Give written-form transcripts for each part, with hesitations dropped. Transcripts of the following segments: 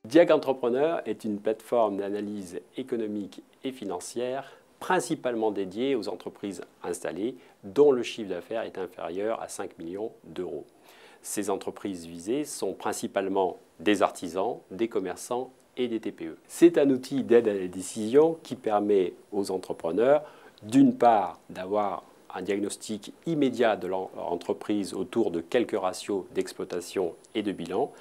Diag Entrepreneur est une plateforme d'analyse économique et financière principalement dédiée aux entreprises installées dont le chiffre d'affaires est inférieur à 5 millions d'euros. Ces entreprises visées sont principalement des artisans, des commerçants et des TPE. C'est un outil d'aide à la décision qui permet aux entrepreneurs d'une part d'avoir un diagnostic immédiat de leur entreprise autour de quelques ratios d'exploitation et de bilan,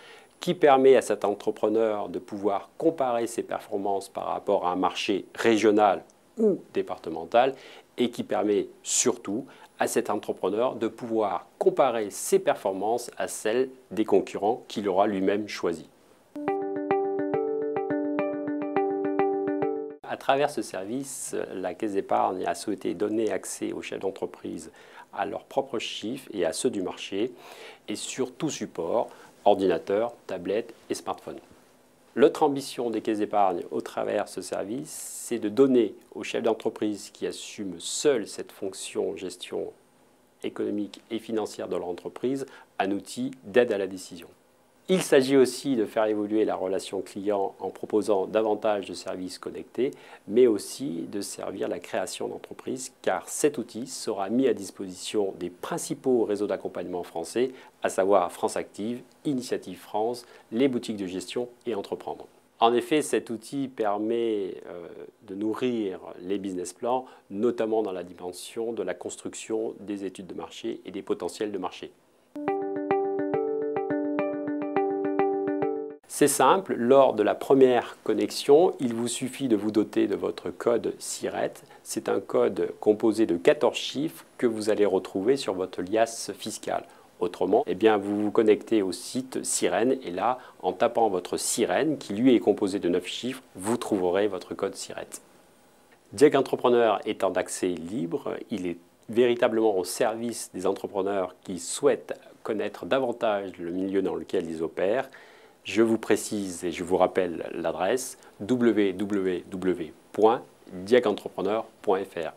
qui permet à cet entrepreneur de pouvoir comparer ses performances par rapport à un marché régional ou départemental et qui permet surtout à cet entrepreneur de pouvoir comparer ses performances à celles des concurrents qu'il aura lui-même choisis. À travers ce service, la Caisse d'épargne a souhaité donner accès aux chefs d'entreprise à leurs propres chiffres et à ceux du marché et sur tout support, ordinateur, tablette et smartphone. Notre ambition des caisses d'épargne au travers de ce service, c'est de donner aux chefs d'entreprise qui assument seuls cette fonction gestion économique et financière de leur entreprise un outil d'aide à la décision. Il s'agit aussi de faire évoluer la relation client en proposant davantage de services connectés, mais aussi de servir la création d'entreprises, car cet outil sera mis à disposition des principaux réseaux d'accompagnement français, à savoir France Active, Initiative France, les boutiques de gestion et Entreprendre. En effet, cet outil permet de nourrir les business plans, notamment dans la dimension de la construction des études de marché et des potentiels de marché. C'est simple, lors de la première connexion, il vous suffit de vous doter de votre code SIRET. C'est un code composé de 14 chiffres que vous allez retrouver sur votre liasse fiscale. Autrement, vous vous connectez au site Sirène et là, en tapant votre Sirène, qui lui est composé de 9 chiffres, vous trouverez votre code SIRET. Diag Entrepreneur étant d'accès libre, il est véritablement au service des entrepreneurs qui souhaitent connaître davantage le milieu dans lequel ils opèrent. Je vous précise et je vous rappelle l'adresse www.diagentrepreneur.fr.